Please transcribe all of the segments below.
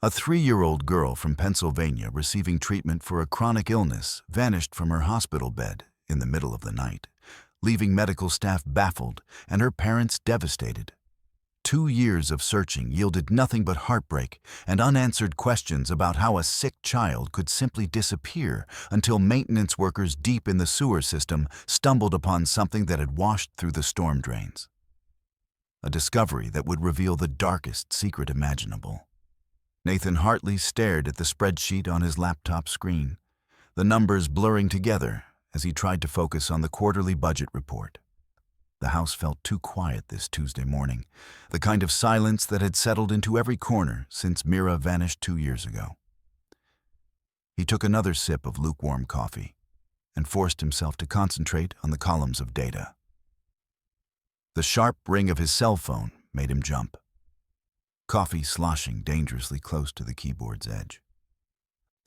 A 3-year-old girl from Pennsylvania receiving treatment for a chronic illness vanished from her hospital bed in the middle of the night, leaving medical staff baffled and her parents devastated. 2 years of searching yielded nothing but heartbreak and unanswered questions about how a sick child could simply disappear until maintenance workers deep in the sewer system stumbled upon something that had washed through the storm drains. A discovery that would reveal the darkest secret imaginable. Nathan Hartley stared at the spreadsheet on his laptop screen, the numbers blurring together as he tried to focus on the quarterly budget report. The house felt too quiet this Tuesday morning, the kind of silence that had settled into every corner since Mira vanished 2 years ago. He took another sip of lukewarm coffee and forced himself to concentrate on the columns of data. The sharp ring of his cell phone made him jump, coffee sloshing dangerously close to the keyboard's edge.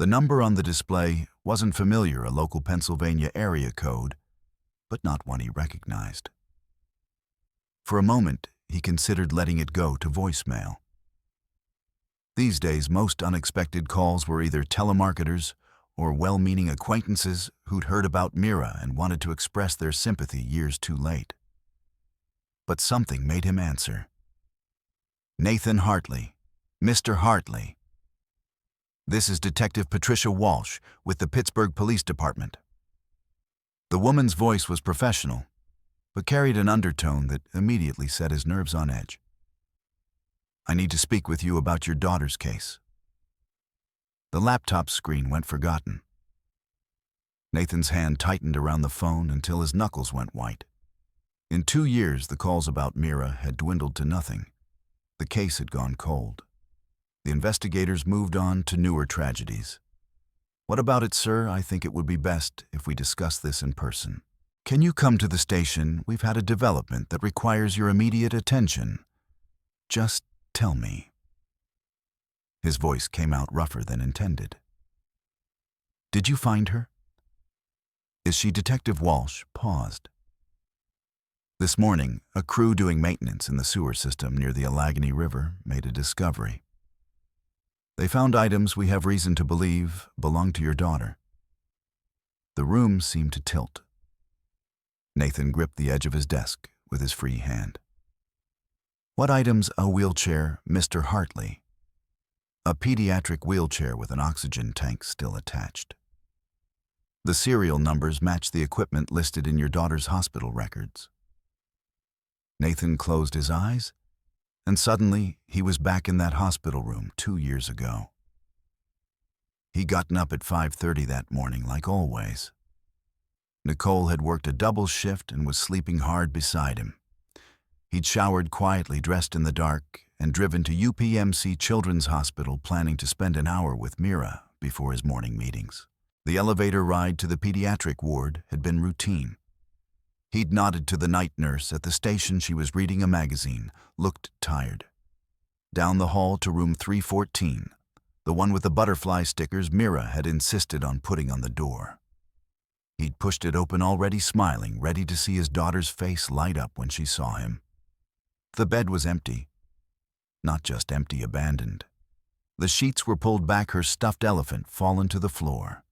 The number on the display wasn't familiar, a local Pennsylvania area code, but not one he recognized. For a moment, he considered letting it go to voicemail. These days, most unexpected calls were either telemarketers or well-meaning acquaintances who'd heard about Mira and wanted to express their sympathy years too late. But something made him answer. Nathan Hartley, Mr. Hartley. This is Detective Patricia Walsh with the Pittsburgh Police Department. The woman's voice was professional, but carried an undertone that immediately set his nerves on edge. I need to speak with you about your daughter's case. The laptop screen went forgotten. Nathan's hand tightened around the phone until his knuckles went white. In 2 years, the calls about Mira had dwindled to nothing. The case had gone cold. The investigators moved on to newer tragedies. What about it, sir? I think it would be best if we discuss this in person. Can you come to the station? We've had a development that requires your immediate attention. Just tell me. His voice came out rougher than intended. Did you find her? Is she? Detective Walsh paused. This morning, a crew doing maintenance in the sewer system near the Allegheny River made a discovery. They found items we have reason to believe belong to your daughter. The room seemed to tilt. Nathan gripped the edge of his desk with his free hand. What items? A wheelchair, Mr. Hartley. A pediatric wheelchair with an oxygen tank still attached. The serial numbers match the equipment listed in your daughter's hospital records. Nathan closed his eyes, and suddenly he was back in that hospital room 2 years ago. He'd gotten up at 5:30 that morning like always. Nicole had worked a double shift and was sleeping hard beside him. He'd showered quietly, dressed in the dark, and driven to UPMC Children's Hospital, planning to spend an hour with Mira before his morning meetings. The elevator ride to the pediatric ward had been routine. He'd nodded to the night nurse at the station. She was reading a magazine, looked tired. Down the hall to room 314, the one with the butterfly stickers Mira had insisted on putting on the door. He'd pushed it open, already smiling, ready to see his daughter's face light up when she saw him. The bed was empty. Not just empty, abandoned. The sheets were pulled back, her stuffed elephant fallen to the floor.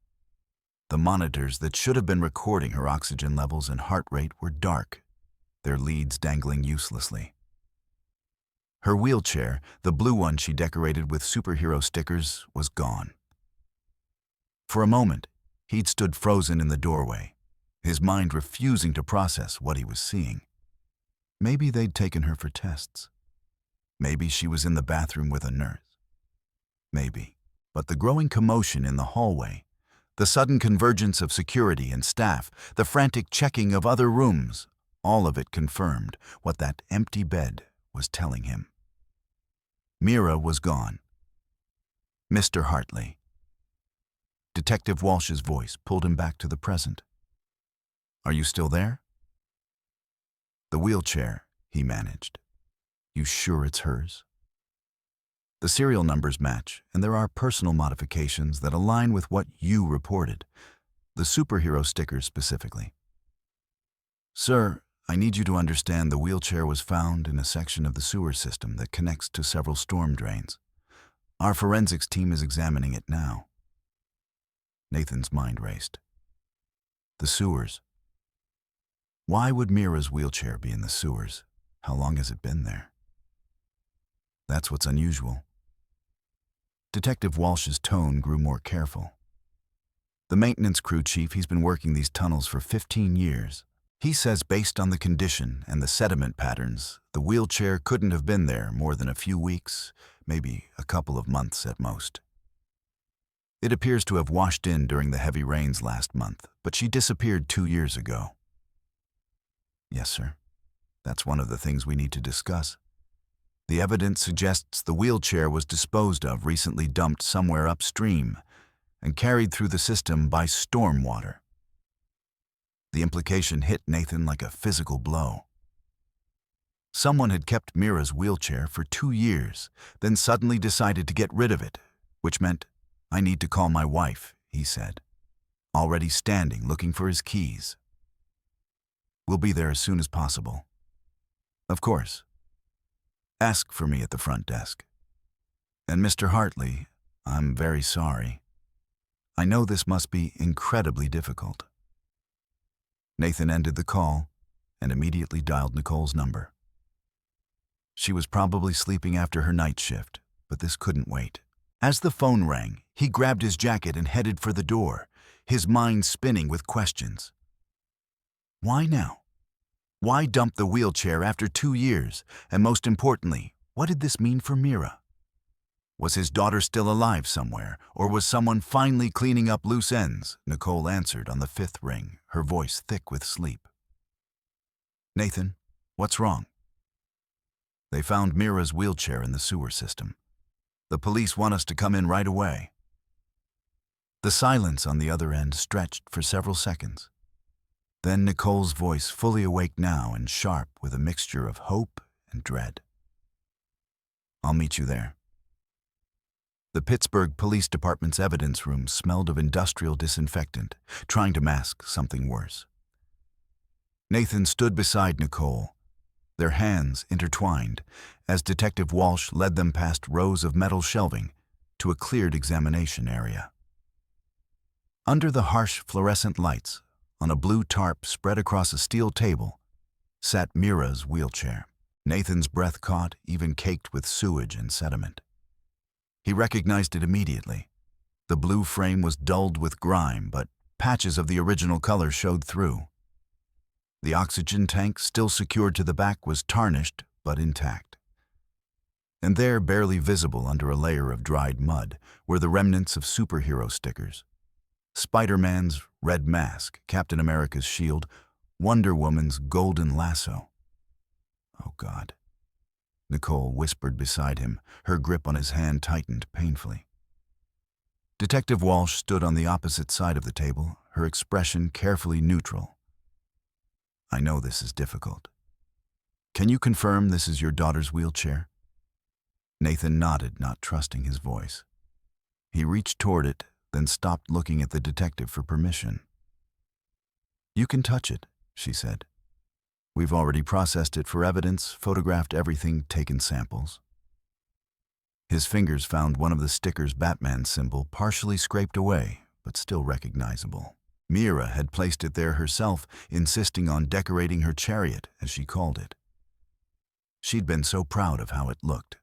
The monitors that should have been recording her oxygen levels and heart rate were dark, their leads dangling uselessly. Her wheelchair, the blue one she decorated with superhero stickers, was gone. For a moment, he'd stood frozen in the doorway, his mind refusing to process what he was seeing. Maybe they'd taken her for tests. Maybe she was in the bathroom with a nurse. Maybe. But the growing commotion in the hallway, the sudden convergence of security and staff, the frantic checking of other rooms, all of it confirmed what that empty bed was telling him. Mira was gone. Mr. Hartley. Detective Walsh's voice pulled him back to the present. Are you still there? The wheelchair, he managed. You sure it's hers? The serial numbers match, and there are personal modifications that align with what you reported, the superhero stickers specifically. Sir, I need you to understand the wheelchair was found in a section of the sewer system that connects to several storm drains. Our forensics team is examining it now. Nathan's mind raced. The sewers. Why would Mira's wheelchair be in the sewers? How long has it been there? That's what's unusual. Detective Walsh's tone grew more careful. The maintenance crew chief, he's been working these tunnels for 15 years. He says based on the condition and the sediment patterns, the wheelchair couldn't have been there more than a few weeks, maybe a couple of months at most. It appears to have washed in during the heavy rains last month, but she disappeared 2 years ago. Yes, sir. That's one of the things we need to discuss. The evidence suggests the wheelchair was disposed of, recently dumped somewhere upstream, and carried through the system by storm water. The implication hit Nathan like a physical blow. Someone had kept Mira's wheelchair for 2 years, then suddenly decided to get rid of it, which meant, "I need to call my wife," he said, already standing looking for his keys. "We'll be there as soon as possible." "Of course. Ask for me at the front desk. And Mr. Hartley, I'm very sorry. I know this must be incredibly difficult." Nathan ended the call and immediately dialed Nicole's number. She was probably sleeping after her night shift, but this couldn't wait. As the phone rang, he grabbed his jacket and headed for the door, his mind spinning with questions. Why now? Why dump the wheelchair after 2 years? And most importantly, what did this mean for Mira? Was his daughter still alive somewhere, or was someone finally cleaning up loose ends? Nicole answered on the 5th ring, her voice thick with sleep. "Nathan, what's wrong?" "They found Mira's wheelchair in the sewer system. The police want us to come in right away." The silence on the other end stretched for several seconds. Then Nicole's voice, fully awake now and sharp with a mixture of hope and dread. "I'll meet you there." The Pittsburgh Police Department's evidence room smelled of industrial disinfectant, trying to mask something worse. Nathan stood beside Nicole, their hands intertwined, as Detective Walsh led them past rows of metal shelving to a cleared examination area. Under the harsh fluorescent lights, on a blue tarp spread across a steel table, sat Mira's wheelchair. Nathan's breath caught, even caked with sewage and sediment. He recognized it immediately. The blue frame was dulled with grime, but patches of the original color showed through. The oxygen tank, still secured to the back, was tarnished but intact. And there, barely visible under a layer of dried mud, were the remnants of superhero stickers. Spider-Man's red mask, Captain America's shield, Wonder Woman's golden lasso. "Oh, God," Nicole whispered beside him, her grip on his hand tightened painfully. Detective Walsh stood on the opposite side of the table, her expression carefully neutral. "I know this is difficult. Can you confirm this is your daughter's wheelchair?" Nathan nodded, not trusting his voice. He reached toward it, then stopped, looking at the detective for permission. "You can touch it," she said. "We've already processed it for evidence, photographed everything, taken samples." His fingers found one of the sticker's Batman symbol, partially scraped away, but still recognizable. Mira had placed it there herself, insisting on decorating her chariot, as she called it. She'd been so proud of how it looked.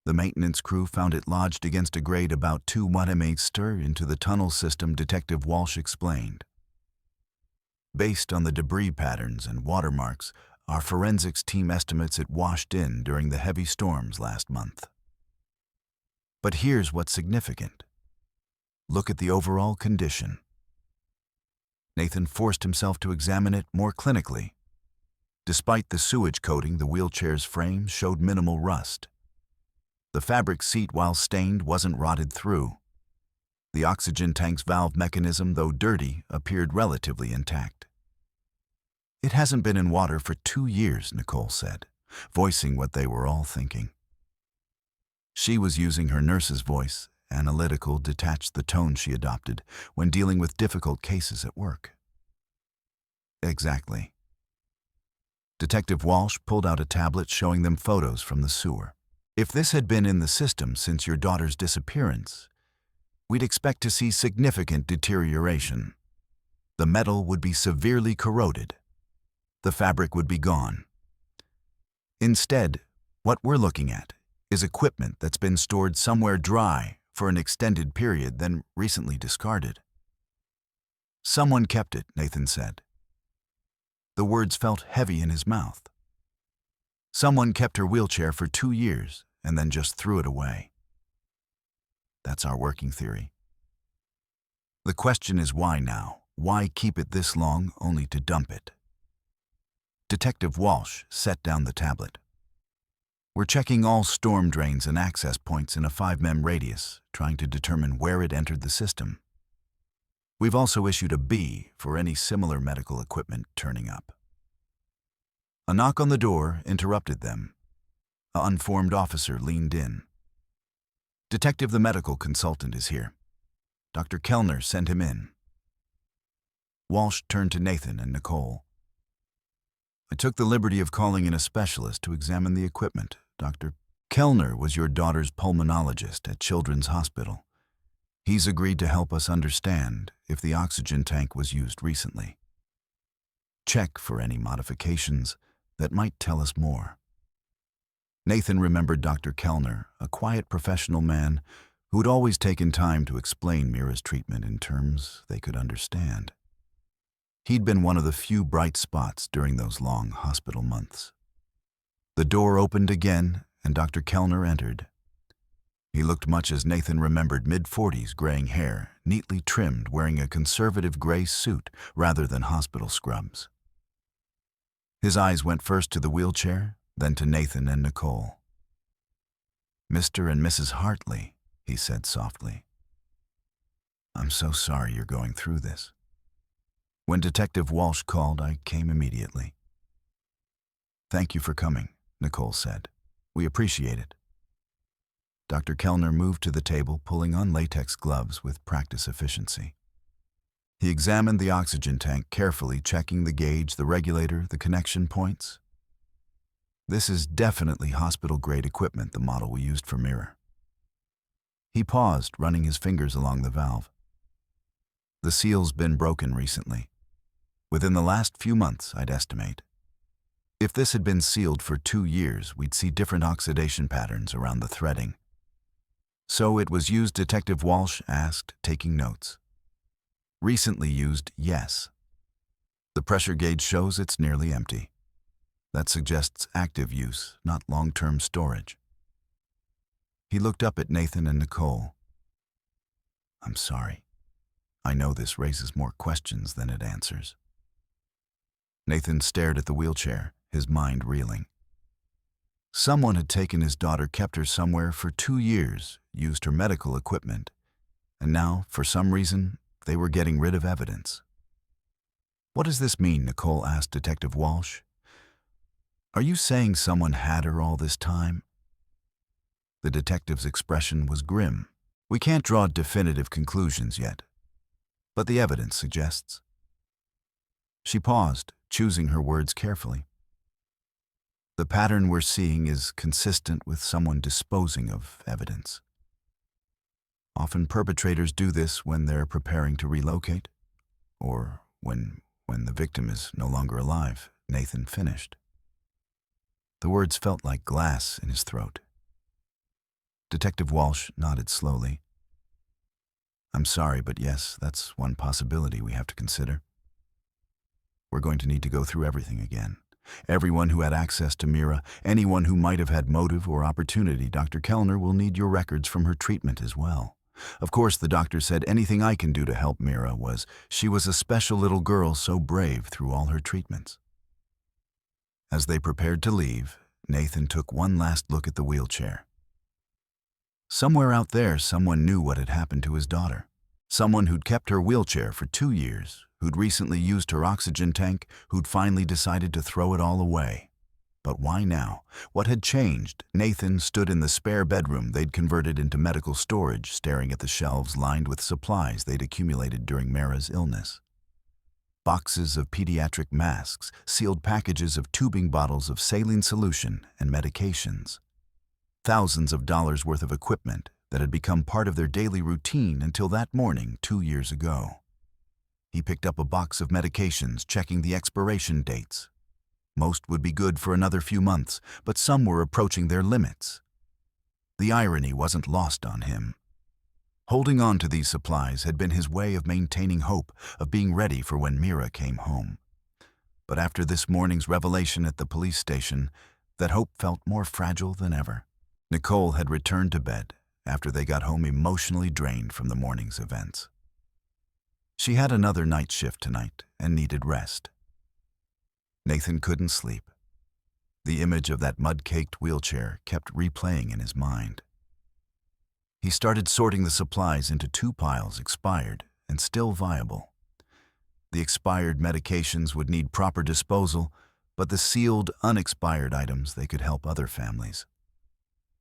The maintenance crew found it lodged against a grade about 2 m into the tunnel system, Detective Walsh explained. "Based on the debris patterns and watermarks, our forensics team estimates it washed in during the heavy storms last month." But here's what's significant. Look at the overall condition. Nathan forced himself to examine it more clinically. Despite the sewage coating, the wheelchair's frame showed minimal rust. The fabric seat, while stained, wasn't rotted through. The oxygen tank's valve mechanism, though dirty, appeared relatively intact. "It hasn't been in water for 2 years, Nicole said, voicing what they were all thinking. She was using her nurse's voice, analytical, detached, the tone she adopted when dealing with difficult cases at work. "Exactly." Detective Walsh pulled out a tablet showing them photos from the sewer. If this had been in the system since your daughter's disappearance, we'd expect to see significant deterioration. The metal would be severely corroded. The fabric would be gone. Instead, what we're looking at is equipment that's been stored somewhere dry for an extended period, then recently discarded. Someone kept it, Nathan said. The words felt heavy in his mouth. Someone kept her wheelchair for 2 years and then just threw it away. That's our working theory. The question is why now? Why keep it this long only to dump it? Detective Walsh set down the tablet. We're checking all storm drains and access points in a 5-mem radius, trying to determine where it entered the system. We've also issued a B for any similar medical equipment turning up. A knock on the door interrupted them. An unformed officer leaned in. Detective, the medical consultant is here. Dr. Kellner, send him in. Walsh turned to Nathan and Nicole. I took the liberty of calling in a specialist to examine the equipment. Dr. Kellner was your daughter's pulmonologist at Children's Hospital. He's agreed to help us understand if the oxygen tank was used recently. Check for any modifications that might tell us more. Nathan remembered Dr. Kellner, a quiet professional man who'd always taken time to explain Mira's treatment in terms they could understand. He'd been one of the few bright spots during those long hospital months. The door opened again, and Dr. Kellner entered. He looked much as Nathan remembered, mid-40s, graying hair, neatly trimmed, wearing a conservative gray suit rather than hospital scrubs. His eyes went first to the wheelchair, then to Nathan and Nicole. Mr. and Mrs. Hartley, he said softly. I'm so sorry you're going through this. When Detective Walsh called, I came immediately. Thank you for coming, Nicole said. We appreciate it. Dr. Kellner moved to the table, pulling on latex gloves with practice efficiency. He examined the oxygen tank carefully, checking the gauge, the regulator, the connection points. This is definitely hospital-grade equipment, the model we used for Mira. He paused, running his fingers along the valve. The seal's been broken recently. Within the last few months, I'd estimate. If this had been sealed for 2 years, we'd see different oxidation patterns around the threading. So it was used, Detective Walsh asked, taking notes. Recently used, yes. The pressure gauge shows it's nearly empty. That suggests active use, not long-term storage. He looked up at Nathan and Nicole. I'm sorry. I know this raises more questions than it answers. Nathan stared at the wheelchair, his mind reeling. Someone had taken his daughter, kept her somewhere for 2 years, used her medical equipment, and now, for some reason, they were getting rid of evidence. What does this mean? Nicole asked Detective Walsh. Are you saying someone had her all this time? The detective's expression was grim. We can't draw definitive conclusions yet, but the evidence suggests. She paused, choosing her words carefully. The pattern we're seeing is consistent with someone disposing of evidence. Often perpetrators do this when they're preparing to relocate, or when the victim is no longer alive, Nathan finished. The words felt like glass in his throat. Detective Walsh nodded slowly. I'm sorry, but yes, that's one possibility we have to consider. We're going to need to go through everything again. Everyone who had access to Mira, anyone who might have had motive or opportunity. Dr. Kellner will need your records from her treatment as well. Of course, the doctor said anything I can do to help Mira she was a special little girl, so brave through all her treatments. As they prepared to leave, Nathan took one last look at the wheelchair. Somewhere out there, someone knew what had happened to his daughter. Someone who'd kept her wheelchair for 2 years, who'd recently used her oxygen tank, who'd finally decided to throw it all away. But why now? What had changed? Nathan stood in the spare bedroom they'd converted into medical storage, staring at the shelves lined with supplies they'd accumulated during Mira's illness. Boxes of pediatric masks, sealed packages of tubing bottles of saline solution and medications. thousands of dollars worth of equipment that had become part of their daily routine until that morning 2 years ago. He picked up a box of medications, checking the expiration dates. Most would be good for another few months, but some were approaching their limits. The irony wasn't lost on him. Holding on to these supplies had been his way of maintaining hope, of being ready for when Mira came home. But after this morning's revelation at the police station, that hope felt more fragile than ever. Nicole had returned to bed after they got home emotionally drained from the morning's events. She had another night shift tonight and needed rest. Nathan couldn't sleep. The image of that mud-caked wheelchair kept replaying in his mind. He started sorting the supplies into 2 piles, expired and still viable. The expired medications would need proper disposal, but the sealed, unexpired items, they could help other families.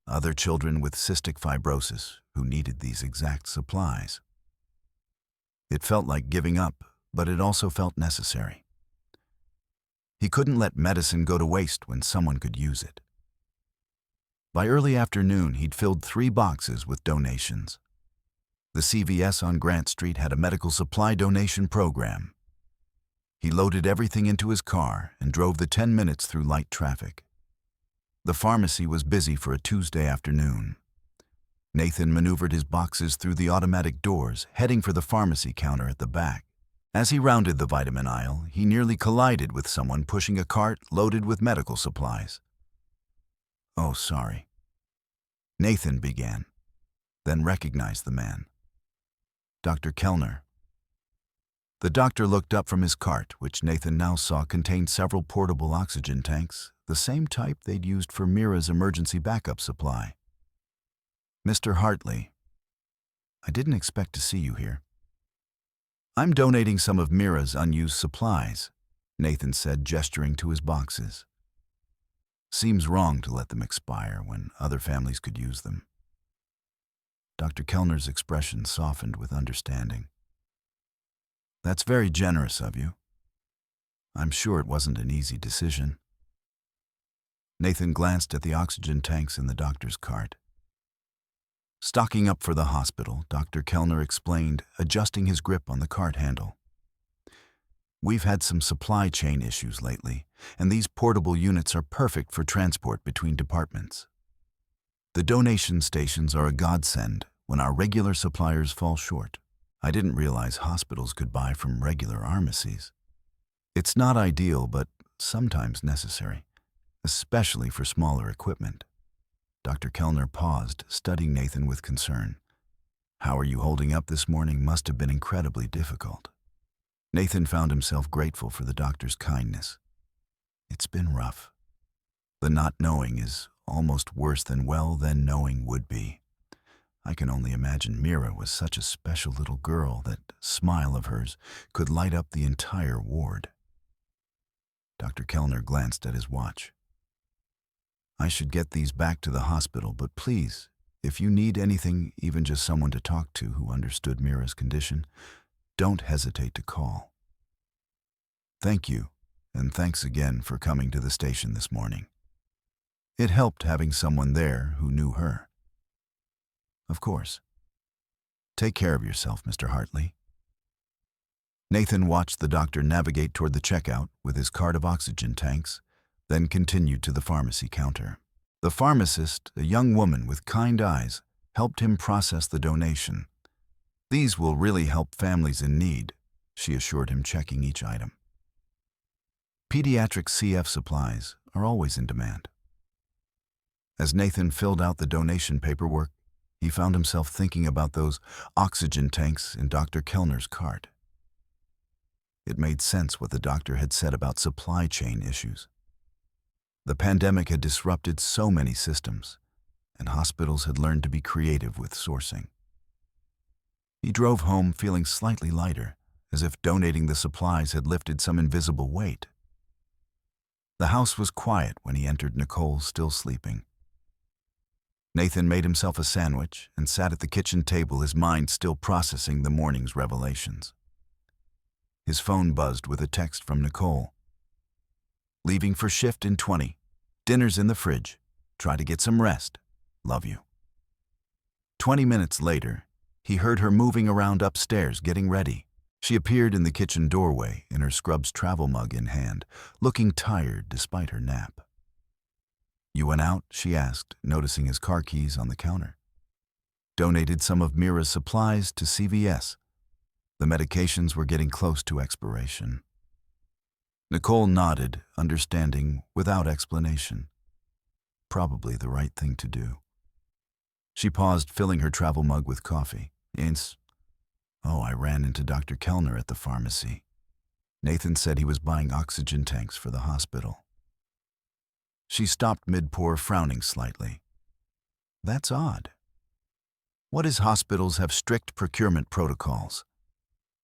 Other children with cystic fibrosis who needed these exact supplies. It felt like giving up, but it also felt necessary. He couldn't let medicine go to waste when someone could use it. By early afternoon, he'd filled 3 boxes with donations. The CVS on Grant Street had a medical supply donation program. He loaded everything into his car and drove the 10 minutes through light traffic. The pharmacy was busy for a Tuesday afternoon. Nathan maneuvered his boxes through the automatic doors, heading for the pharmacy counter at the back. As he rounded the vitamin aisle, he nearly collided with someone pushing a cart loaded with medical supplies. "Oh, sorry," Nathan began, then recognized the man. "Dr. Kellner." The doctor looked up from his cart, which Nathan now saw contained several portable oxygen tanks, the same type they'd used for Mira's emergency backup supply. "Mr. Hartley, I didn't expect to see you here." "I'm donating some of Mira's unused supplies," Nathan said, gesturing to his boxes. "Seems wrong to let them expire when other families could use them." Dr. Kellner's expression softened with understanding. "That's very generous of you. I'm sure it wasn't an easy decision." Nathan glanced at the oxygen tanks in the doctor's cart. Stocking up for the hospital, Dr. Kellner explained, adjusting his grip on the cart handle. "We've had some supply chain issues lately, and these portable units are perfect for transport between departments. The donation stations are a godsend when our regular suppliers fall short. I didn't realize hospitals could buy from regular pharmacies. It's not ideal, but sometimes necessary, especially for smaller equipment." Dr. Kellner paused, studying Nathan with concern. "How are you holding up this morning? Must have been incredibly difficult." Nathan found himself grateful for the doctor's kindness. "It's been rough. The not knowing is almost worse than then knowing would be. I can only imagine Mira was such a special little girl. That smile of hers could light up the entire ward." Dr. Kellner glanced at his watch. "I should get these back to the hospital, but please, if you need anything, even just someone to talk to who understood Mira's condition, don't hesitate to call." "Thank you, and thanks again for coming to the station this morning. It helped having someone there who knew her." "Of course. Take care of yourself, Mr. Hartley." Nathan watched the doctor navigate toward the checkout with his cart of oxygen tanks, then continued to the pharmacy counter. The pharmacist, a young woman with kind eyes, helped him process the donation. "These will really help families in need," she assured him, checking each item. Pediatric CF supplies are always in demand. As Nathan filled out the donation paperwork, he found himself thinking about those oxygen tanks in Dr. Kellner's cart. It made sense what the doctor had said about supply chain issues. The pandemic had disrupted so many systems, and hospitals had learned to be creative with sourcing. He drove home feeling slightly lighter, as if donating the supplies had lifted some invisible weight. The house was quiet when he entered Nicole still sleeping. Nathan made himself a sandwich and sat at the kitchen table, his mind still processing the morning's revelations. His phone buzzed with a text from Nicole. "Leaving for shift in 20. Dinner's in the fridge. Try to get some rest. Love you." 20 minutes later, he heard her moving around upstairs getting ready. She appeared in the kitchen doorway in her Scrubs travel mug in hand, looking tired despite her nap. "You went out?" she asked, noticing his car keys on the counter. "Donated some of Mira's supplies to CVS. The medications were getting close to expiration." Nicole nodded, understanding without explanation. Probably the right thing to do. She paused, filling her travel mug with coffee. "Oh, I ran into Dr. Kellner at the pharmacy. Nathan said he was buying oxygen tanks for the hospital." She stopped mid-pour, frowning slightly. That's odd. What is hospitals have strict procurement protocols?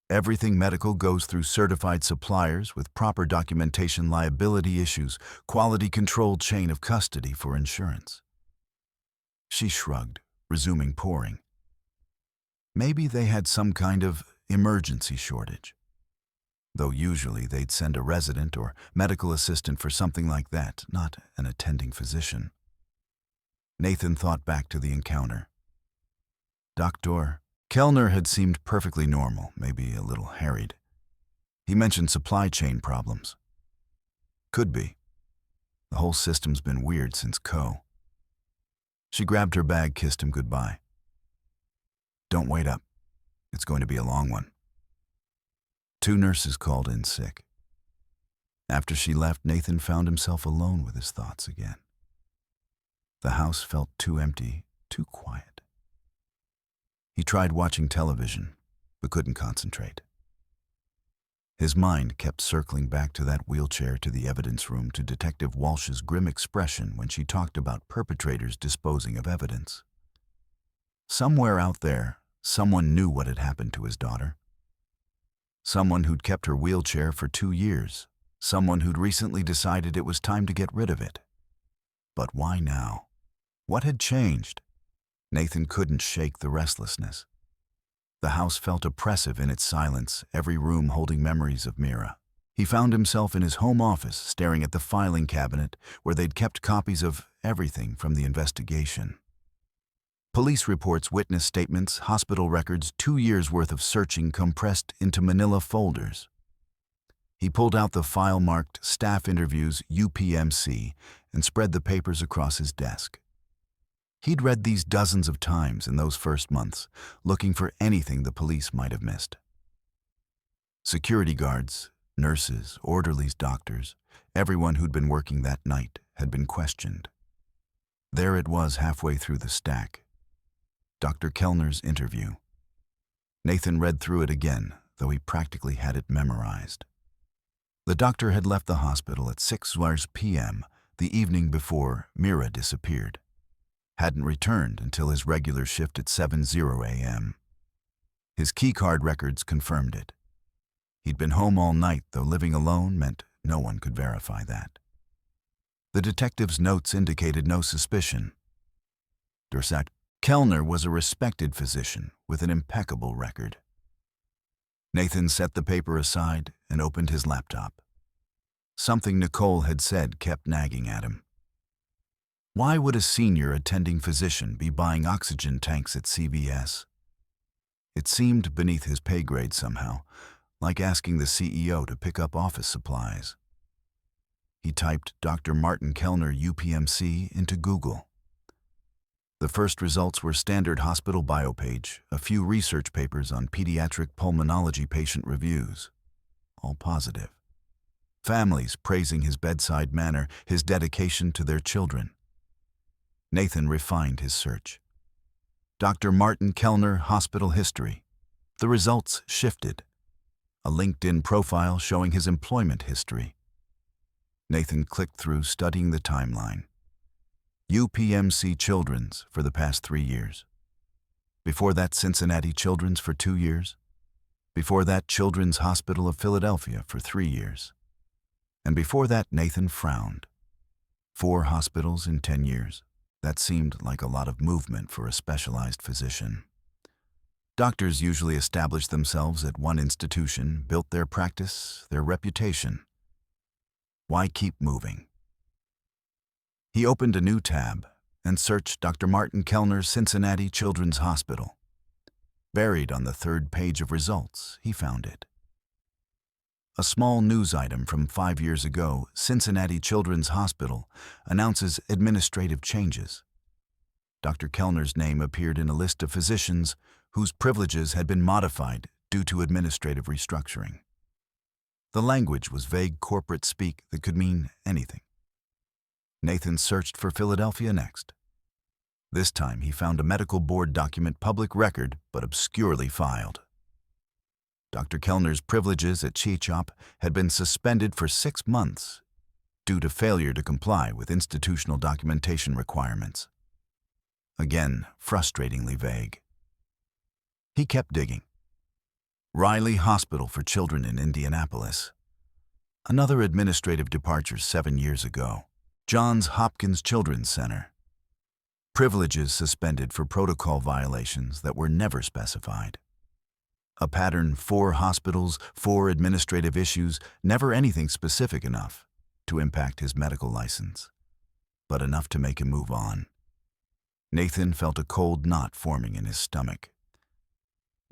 Everything medical goes through certified suppliers with proper documentation, liability issues, quality-controlled chain of custody for insurance. She shrugged, resuming pouring. Maybe they had some kind of emergency shortage. Though usually they'd send a resident or medical assistant for something like that, not an attending physician. Nathan thought back to the encounter. Dr. Kellner had seemed perfectly normal, maybe a little harried. He mentioned supply chain problems. Could be. The whole system's been weird since Co. She grabbed her bag, kissed him goodbye. Don't wait up. It's going to be a long one. 2 nurses called in sick. After she left, Nathan found himself alone with his thoughts again. The house felt too empty, too quiet. He tried watching television, but couldn't concentrate. His mind kept circling back to that wheelchair, to the evidence room, to Detective Walsh's grim expression when she talked about perpetrators disposing of evidence. Somewhere out there, someone knew what had happened to his daughter. Someone who'd kept her wheelchair for 2 years. Someone who'd recently decided it was time to get rid of it. But why now? What had changed? Nathan couldn't shake the restlessness. The house felt oppressive in its silence, every room holding memories of Mira. He found himself in his home office, staring at the filing cabinet where they'd kept copies of everything from the investigation. Police reports, witness statements, hospital records, 2 years' worth of searching compressed into manila folders. He pulled out the file marked Staff Interviews UPMC and spread the papers across his desk. He'd read these dozens of times in those first months, looking for anything the police might have missed. Security guards, nurses, orderlies, doctors, everyone who'd been working that night had been questioned. There it was halfway through the stack. Dr. Kellner's interview. Nathan read through it again, though he practically had it memorized. The doctor had left the hospital at 6 p.m. the evening before Mira disappeared. Hadn't returned until his regular shift at 7:00 a.m. His keycard records confirmed it. He'd been home all night, though living alone meant no one could verify that. The detective's notes indicated no suspicion. Dr. Kellner was a respected physician with an impeccable record. Nathan set the paper aside and opened his laptop. Something Nicole had said kept nagging at him. Why would a senior attending physician be buying oxygen tanks at CVS? It seemed beneath his pay grade somehow, like asking the CEO to pick up office supplies. He typed Dr. Martin Kellner UPMC into Google. The first results were standard hospital bio page, a few research papers on pediatric pulmonology patient reviews. All positive. Families praising his bedside manner, his dedication to their children. Nathan refined his search. Dr. Martin Kellner Hospital History. The results shifted. A LinkedIn profile showing his employment history. Nathan clicked through, studying the timeline. UPMC Children's for the past 3 years. Before that, Cincinnati Children's for 2 years. Before that, Children's Hospital of Philadelphia for 3 years. And before that, Nathan frowned. 4 hospitals in 10 years. That seemed like a lot of movement for a specialized physician. Doctors usually established themselves at one institution, built their practice, their reputation. Why keep moving? He opened a new tab and searched Dr. Martin Kellner's Cincinnati Children's Hospital. Buried on the third page of results, he found it. A small news item from 5 years ago, Cincinnati Children's Hospital announces administrative changes. Dr. Kellner's name appeared in a list of physicians whose privileges had been modified due to administrative restructuring. The language was vague corporate speak that could mean anything. Nathan searched for Philadelphia next. This time he found a medical board document, public record, but obscurely filed. Dr. Kellner's privileges at CHOP had been suspended for 6 months due to failure to comply with institutional documentation requirements. Again, frustratingly vague. He kept digging. Riley Hospital for Children in Indianapolis. Another administrative departure 7 years ago. Johns Hopkins Children's Center. Privileges suspended for protocol violations that were never specified. A pattern: 4 hospitals, 4 administrative issues, never anything specific enough to impact his medical license, but enough to make him move on. Nathan felt a cold knot forming in his stomach.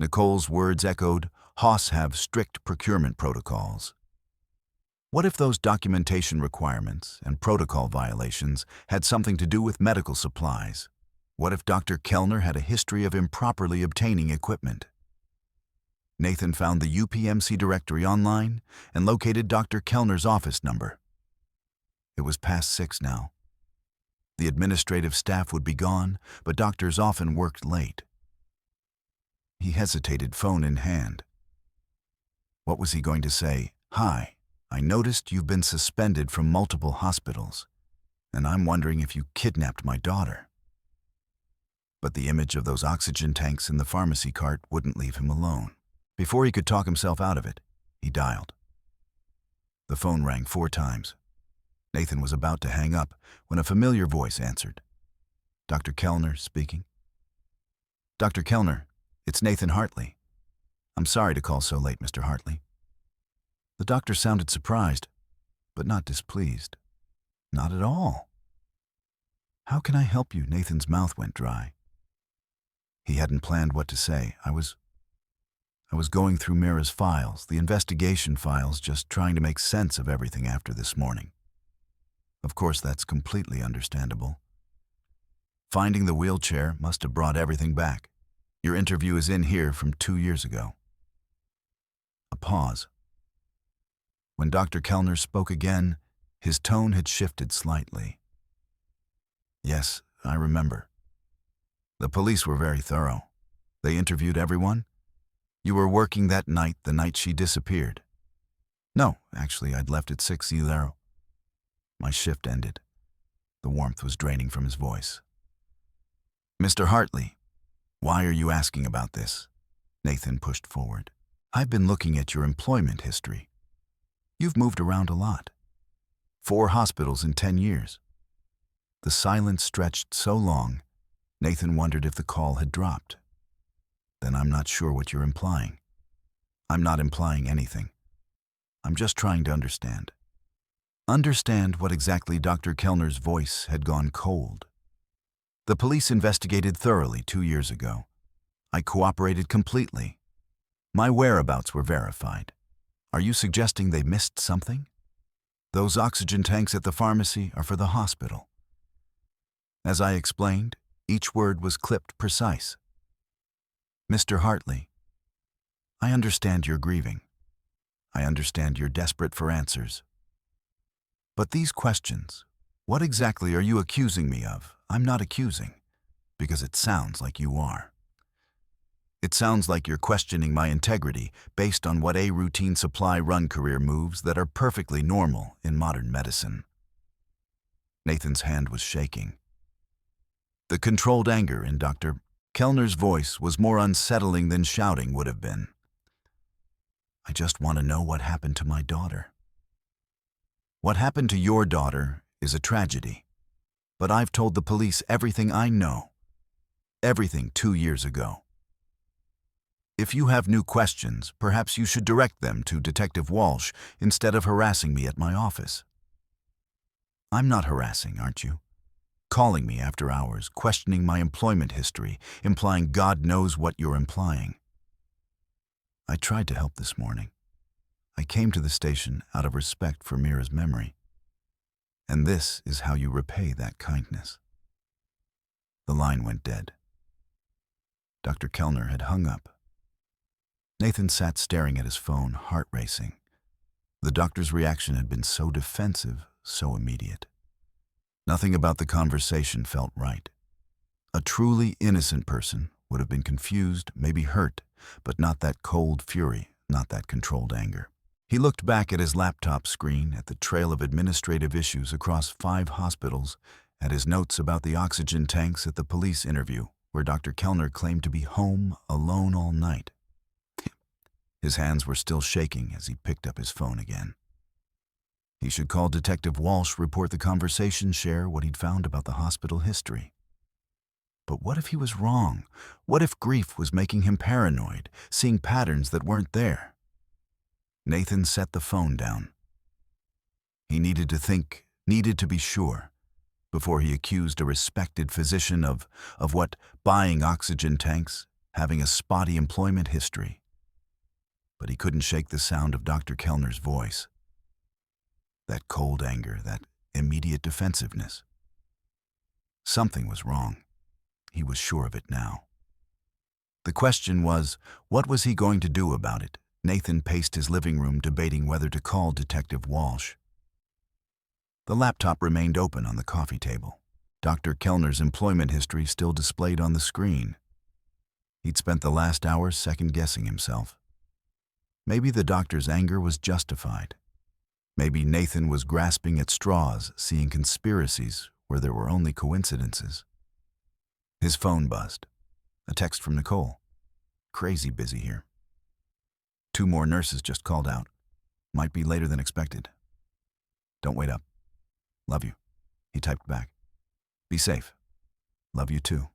Nicole's words echoed, "Hoss have strict procurement protocols." What if those documentation requirements and protocol violations had something to do with medical supplies? What if Dr. Kellner had a history of improperly obtaining equipment? Nathan found the UPMC directory online and located Dr. Kellner's office number. It was past 6 now. The administrative staff would be gone, but doctors often worked late. He hesitated, phone in hand. What was he going to say? "Hi, I noticed you've been suspended from multiple hospitals, and I'm wondering if you kidnapped my daughter." But the image of those oxygen tanks in the pharmacy cart wouldn't leave him alone. Before he could talk himself out of it, he dialed. The phone rang 4 times. Nathan was about to hang up when a familiar voice answered. "Dr. Kellner speaking." "Dr. Kellner, it's Nathan Hartley. I'm sorry to call so late, Mr. Hartley." The doctor sounded surprised, but not displeased. "Not at all." "How can I help you?" Nathan's mouth went dry. He hadn't planned what to say. I was going through Mira's files, the investigation files, just trying to make sense of everything after this morning." Of course, that's completely understandable. Finding the wheelchair must have brought everything back. Your interview is in here from 2 years ago. A pause. When Dr. Kellner spoke again, his tone had shifted slightly. "Yes, I remember. The police were very thorough. They interviewed everyone? You were working that night, the night she disappeared?" "No, actually, I'd left at 6:00. My shift ended." The warmth was draining from his voice. "Mr. Hartley, why are you asking about this?" Nathan pushed forward. "I've been looking at your employment history. You've moved around a lot. 4 hospitals in 10 years. The silence stretched so long, Nathan wondered if the call had dropped. "Then I'm not sure what you're implying." "I'm not implying anything. I'm just trying to understand." Understand what exactly? Dr. Kellner's voice had gone cold. "The police investigated thoroughly 2 years ago. I cooperated completely. My whereabouts were verified. Are you suggesting they missed something? Those oxygen tanks at the pharmacy are for the hospital." As I explained, each word was clipped precise. "Mr. Hartley, I understand you're grieving. I understand you're desperate for answers. But these questions, what exactly are you accusing me of? I'm not accusing, because it sounds like you are. It sounds like you're questioning my integrity based on what a routine supply run career moves that are perfectly normal in modern medicine." Nathan's hand was shaking. The controlled anger in Dr. Kellner's voice was more unsettling than shouting would have been. "I just want to know what happened to my daughter." "What happened to your daughter is a tragedy, but I've told the police everything I know. Everything 2 years ago. If you have new questions, perhaps you should direct them to Detective Walsh instead of harassing me at my office." "I'm not harassing, aren't you?" calling me after hours, questioning my employment history, implying God knows what you're implying. I tried to help this morning. I came to the station out of respect for Mira's memory. And this is how you repay that kindness." The line went dead. Dr. Kellner had hung up. Nathan sat staring at his phone, heart racing. The doctor's reaction had been so defensive, so immediate. Nothing about the conversation felt right. A truly innocent person would have been confused, maybe hurt, but not that cold fury, not that controlled anger. He looked back at his laptop screen, at the trail of administrative issues across 5 hospitals, at his notes about the oxygen tanks at the police interview, where Dr. Kellner claimed to be home alone all night. His hands were still shaking as he picked up his phone again. He should call Detective Walsh, report the conversation, share what he'd found about the hospital history. But what if he was wrong? What if grief was making him paranoid, seeing patterns that weren't there? Nathan set the phone down. He needed to think, needed to be sure, before he accused a respected physician of what? Buying oxygen tanks, having a spotty employment history. But he couldn't shake the sound of Dr. Kellner's voice. That cold anger, that immediate defensiveness. Something was wrong. He was sure of it now. The question was, what was he going to do about it? Nathan paced his living room, debating whether to call Detective Walsh. The laptop remained open on the coffee table. Dr. Kellner's employment history still displayed on the screen. He'd spent the last hour second-guessing himself. Maybe the doctor's anger was justified. Maybe Nathan was grasping at straws, seeing conspiracies where there were only coincidences. His phone buzzed. A text from Nicole. "Crazy busy here. 2 more nurses just called out. Might be later than expected. Don't wait up. Love you." He typed back. "Be safe. Love you too."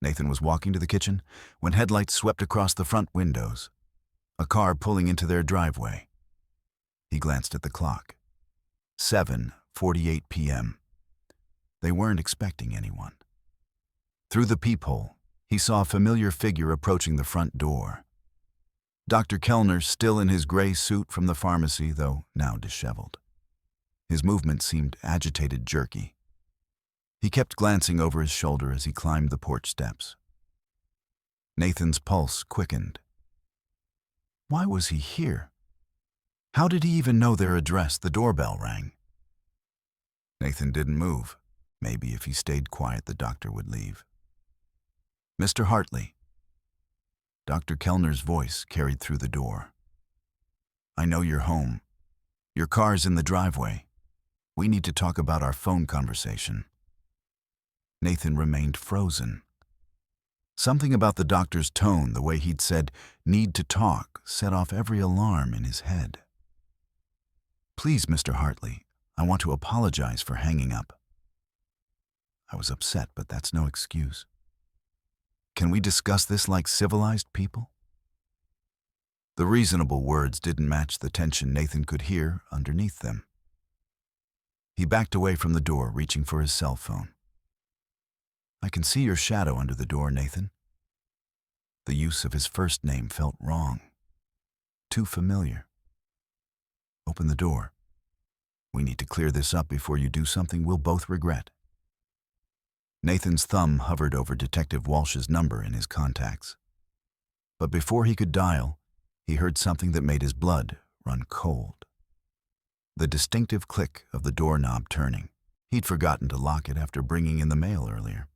Nathan was walking to the kitchen when headlights swept across the front windows. A car pulling into their driveway. He glanced at the clock. 7:48 p.m. They weren't expecting anyone. Through the peephole, he saw a familiar figure approaching the front door. Dr. Kellner, still in his gray suit from the pharmacy, though now disheveled. His movement seemed agitated, jerky. He kept glancing over his shoulder as he climbed the porch steps. Nathan's pulse quickened. Why was he here? How did he even know their address? The doorbell rang. Nathan didn't move. Maybe if he stayed quiet, the doctor would leave. "Mr. Hartley." Dr. Kellner's voice carried through the door. "I know you're home. Your car's in the driveway. We need to talk about our phone conversation." Nathan remained frozen. Something about the doctor's tone, the way he'd said, "need to talk," set off every alarm in his head. "Please, Mr. Hartley, I want to apologize for hanging up. I was upset, but that's no excuse. Can we discuss this like civilized people?" The reasonable words didn't match the tension Nathan could hear underneath them. He backed away from the door, reaching for his cell phone. "I can see your shadow under the door, Nathan." The use of his first name felt wrong. Too familiar. "Open the door. We need to clear this up before you do something we'll both regret." Nathan's thumb hovered over Detective Walsh's number in his contacts. But before he could dial, he heard something that made his blood run cold. The distinctive click of the doorknob turning. He'd forgotten to lock it after bringing in the mail earlier.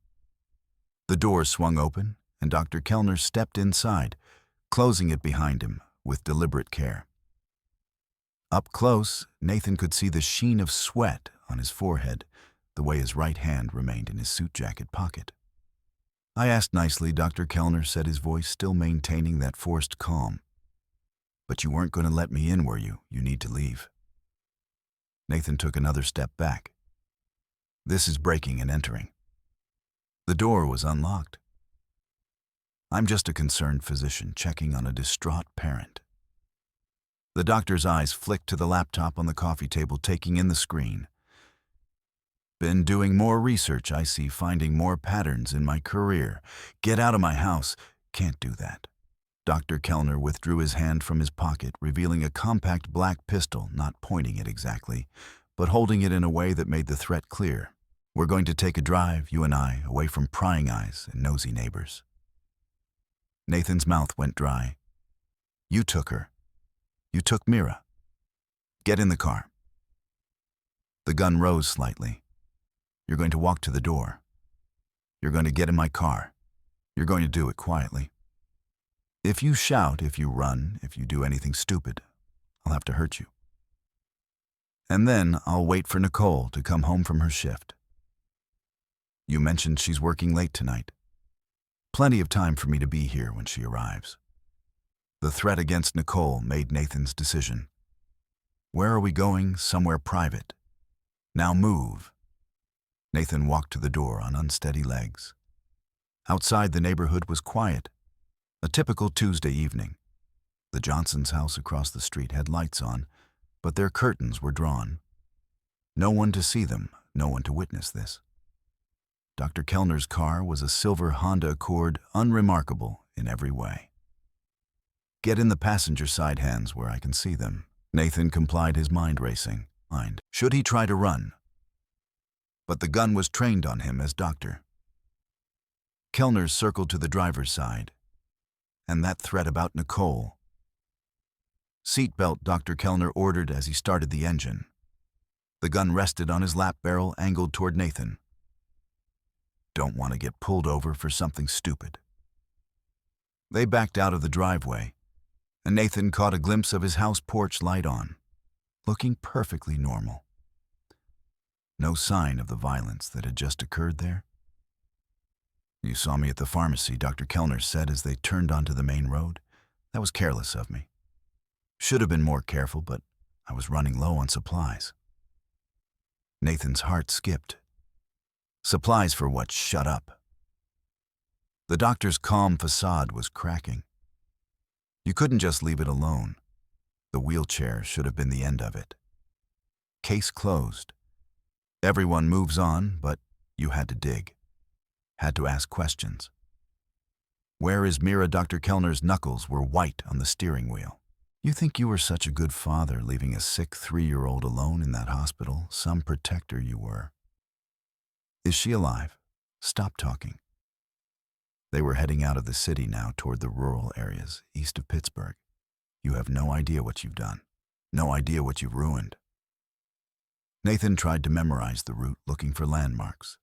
The door swung open, and Dr. Kellner stepped inside, closing it behind him with deliberate care. Up close, Nathan could see the sheen of sweat on his forehead, the way his right hand remained in his suit jacket pocket. "I asked nicely," Dr. Kellner said, his voice still maintaining that forced calm. "But you weren't going to let me in, were you? You need to leave." Nathan took another step back. "This is breaking and entering." The door was unlocked. "I'm just a concerned physician checking on a distraught parent." The doctor's eyes flicked to the laptop on the coffee table, taking in the screen. Been doing more research, I see, finding more patterns in my career. Get out of my house. Can't do that. Dr. Kellner withdrew his hand from his pocket, revealing a compact black pistol, not pointing it exactly, but holding it in a way that made the threat clear. We're going to take a drive, you and I, away from prying eyes and nosy neighbors. Nathan's mouth went dry. You took her. You took Mira. Get in the car. The gun rose slightly. You're going to walk to the door. You're going to get in my car. You're going to do it quietly. If you shout, if you run, if you do anything stupid, I'll have to hurt you. And then I'll wait for Nicole to come home from her shift. You mentioned she's working late tonight. Plenty of time for me to be here when she arrives. The threat against Nicole made Nathan's decision. Where are we going? Somewhere private. Now move. Nathan walked to the door on unsteady legs. Outside, the neighborhood was quiet. A typical Tuesday evening. The Johnsons' house across the street had lights on, but their curtains were drawn. No one to see them, no one to witness this. Dr. Kellner's car was a silver Honda Accord, unremarkable in every way. Get in the passenger side, hands where I can see them. Nathan complied, his mind racing. Should he try to run? But the gun was trained on him as doctor. Kellner circled to the driver's side. And that threat about Nicole. Seatbelt, Dr. Kellner ordered as he started the engine. The gun rested on his lap barrel, angled toward Nathan. Don't want to get pulled over for something stupid. They backed out of the driveway, and Nathan caught a glimpse of his house porch light on, looking perfectly normal. No sign of the violence that had just occurred there. You saw me at the pharmacy, Dr. Kellner said as they turned onto the main road. That was careless of me. Should have been more careful, but I was running low on supplies. Nathan's heart skipped. Supplies for what? Shut up. The doctor's calm facade was cracking. You couldn't just leave it alone. The wheelchair should have been the end of it. Case closed. Everyone moves on, but you had to dig. Had to ask questions. Where is Mira? Dr. Kellner's knuckles were white on the steering wheel. You think you were such a good father, leaving a sick 3-year-old alone in that hospital? Some protector you were. Is she alive? Stop talking. They were heading out of the city now toward the rural areas east of Pittsburgh. You have no idea what you've done. No idea what you've ruined. Nathan tried to memorize the route, looking for landmarks.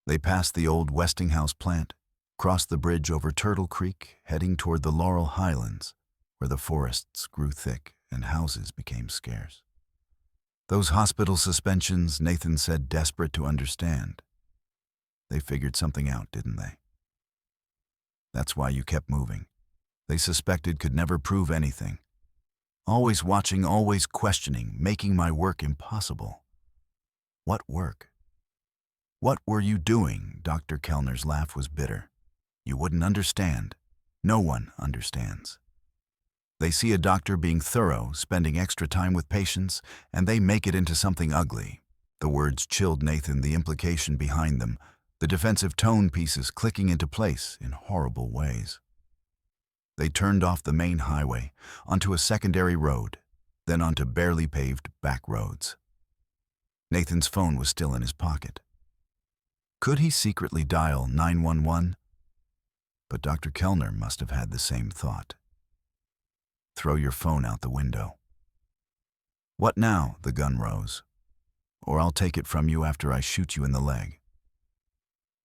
They passed the old Westinghouse plant, crossed the bridge over Turtle Creek, heading toward the Laurel Highlands, where the forests grew thick and houses became scarce. Those hospital suspensions, Nathan said, desperate to understand. They figured something out, didn't they? That's why you kept moving. They suspected could never prove anything. Always watching, always questioning, making my work impossible. What work? What were you doing? Dr. Kellner's laugh was bitter. You wouldn't understand. No one understands. They see a doctor being thorough, spending extra time with patients, and they make it into something ugly. The words chilled Nathan, the implication behind them, the defensive tone pieces clicking into place in horrible ways. They turned off the main highway, onto a secondary road, then onto barely paved back roads. Nathan's phone was still in his pocket. Could he secretly dial 911? But Dr. Kellner must have had the same thought. Throw your phone out the window. What now? The gun rose. Or I'll take it from you after I shoot you in the leg.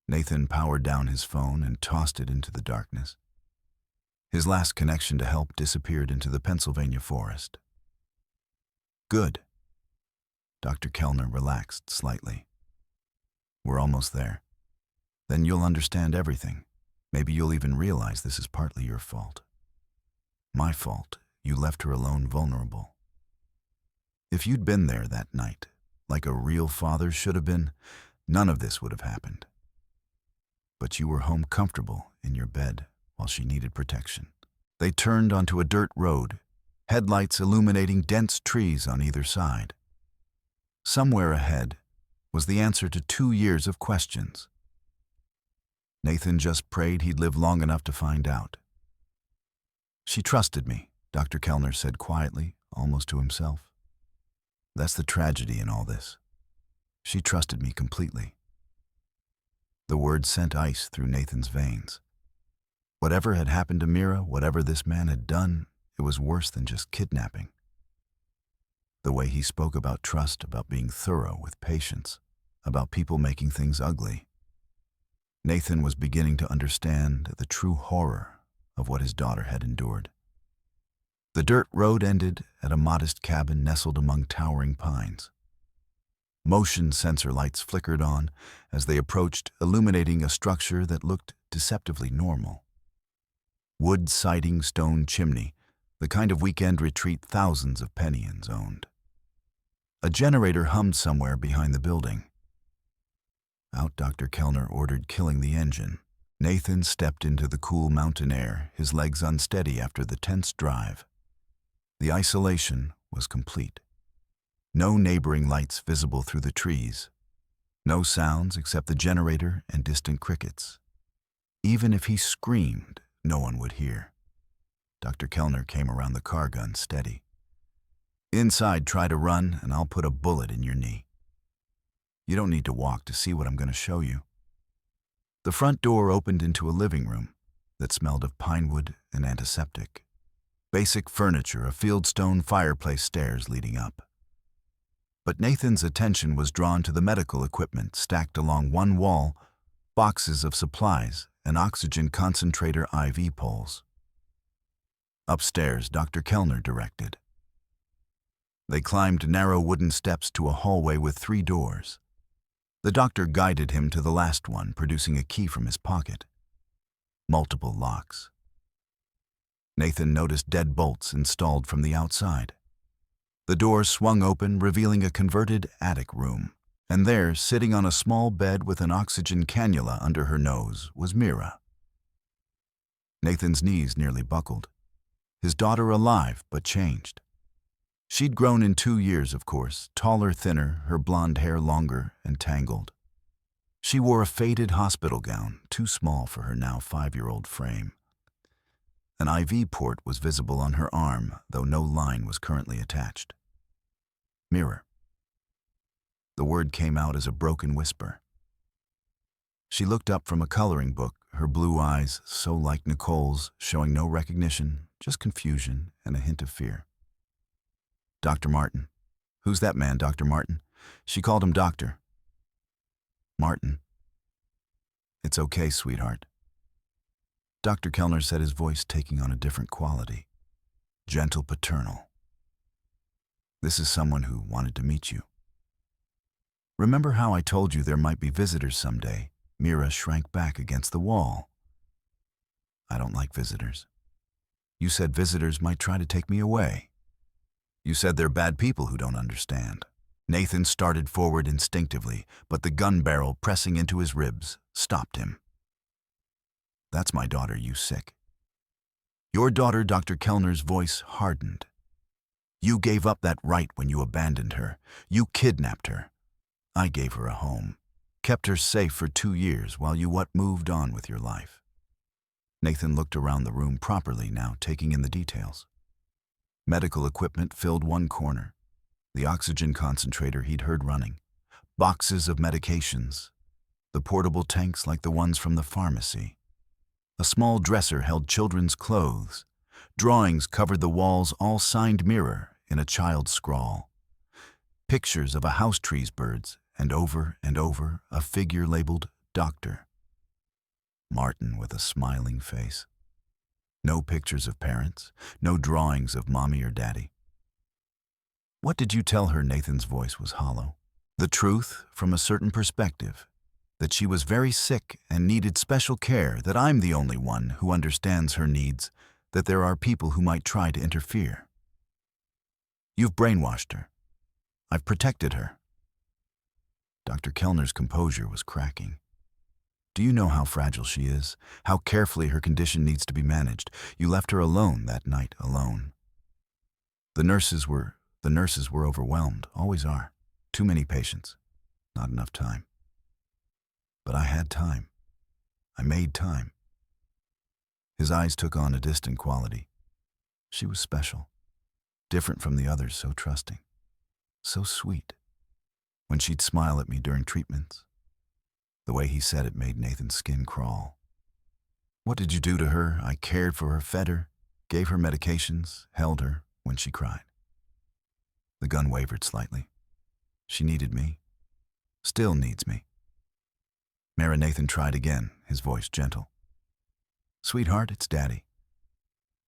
Nathan powered down his phone and tossed it into the darkness. His last connection to help disappeared into the Pennsylvania forest. Good. Dr. Kellner relaxed slightly. We're almost there. Then you'll understand everything. Maybe you'll even realize this is partly your fault. My fault. You left her alone, vulnerable. If you'd been there that night, like a real father should have been, none of this would have happened. But you were home comfortable in your bed while she needed protection. They turned onto a dirt road, headlights illuminating dense trees on either side. Somewhere ahead, was the answer to 2 years of questions. Nathan just prayed he'd live long enough to find out. "She trusted me," Dr. Kellner said quietly, almost to himself. "That's the tragedy in all this. She trusted me completely." The words sent ice through Nathan's veins. Whatever had happened to Mira, whatever this man had done, it was worse than just kidnapping. The way he spoke about trust, about being thorough with patience, about people making things ugly. Nathan was beginning to understand the true horror of what his daughter had endured. The dirt road ended at a modest cabin nestled among towering pines. Motion sensor lights flickered on as they approached, illuminating a structure that looked deceptively normal. Wood siding, stone chimney, the kind of weekend retreat thousands of Penians owned. A generator hummed somewhere behind the building. Out, Dr. Kellner ordered, killing the engine. Nathan stepped into the cool mountain air, his legs unsteady after the tense drive. The isolation was complete. No neighboring lights visible through the trees. No sounds except the generator and distant crickets. Even if he screamed, no one would hear. Dr. Kellner came around the car gun steady. "Inside, try to run, and I'll put a bullet in your knee. You don't need to walk to see what I'm going to show you." The front door opened into a living room that smelled of pine wood and antiseptic. Basic furniture, a fieldstone fireplace, stairs leading up. But Nathan's attention was drawn to the medical equipment stacked along one wall, boxes of supplies, and oxygen concentrator IV poles. "Upstairs," Dr. Kellner directed. They climbed narrow wooden steps to a hallway with 3 doors. The doctor guided him to the last one, producing a key from his pocket. Multiple locks. Nathan noticed dead bolts installed from the outside. The doors swung open, revealing a converted attic room. And there, sitting on a small bed with an oxygen cannula under her nose, was Mira. Nathan's knees nearly buckled. His daughter alive, but changed. She'd grown in 2 years, of course, taller, thinner, her blonde hair longer and tangled. She wore a faded hospital gown, too small for her now 5-year-old frame. An IV port was visible on her arm, though no line was currently attached. "Mirror." The word came out as a broken whisper. She looked up from a coloring book, her blue eyes, so like Nicole's, showing no recognition, just confusion and a hint of fear. "Dr. Martin." "Who's that man, Dr. Martin?" She called him doctor. "Martin." "It's okay, sweetheart." Dr. Kellner said, his voice taking on a different quality. Gentle, paternal. "This is someone who wanted to meet you. Remember how I told you there might be visitors someday?" Mira shrank back against the wall. "I don't like visitors. You said visitors might try to take me away. You said they're bad people who don't understand." Nathan started forward instinctively, but the gun barrel pressing into his ribs stopped him. "That's my daughter, you sick." "Your daughter," Dr. Kellner's voice hardened. "You gave up that right when you abandoned her. You kidnapped her. I gave her a home, kept her safe for 2 years while you moved on with your life." Nathan looked around the room properly now, taking in the details. Medical equipment filled one corner. The oxygen concentrator he'd heard running. Boxes of medications. The portable tanks like the ones from the pharmacy. A small dresser held children's clothes. Drawings covered the walls, all signed Mirror in a child's scrawl. Pictures of a house tree's birds, and over, a figure labeled Doctor. Martin with a smiling face. No pictures of parents, no drawings of mommy or daddy. "What did you tell her?" Nathan's voice was hollow. "The truth from a certain perspective, that she was very sick and needed special care, that I'm the only one who understands her needs, that there are people who might try to interfere. You've brainwashed her. I've protected her." Dr. Kellner's composure was cracking. "Do you know how fragile she is? How carefully her condition needs to be managed? You left her alone that night, alone. The nurses were overwhelmed, always are. Too many patients. Not enough time. But I had time. I made time. His eyes took on a distant quality. She was special, different from the others, so trusting, so sweet. When she'd smile at me during treatments, the way he said it made Nathan's skin crawl. What did you do to her? I cared for her, fed her, gave her medications, held her when she cried. The gun wavered slightly. She needed me, still needs me. Nathan tried again, his voice gentle. Sweetheart, it's Daddy.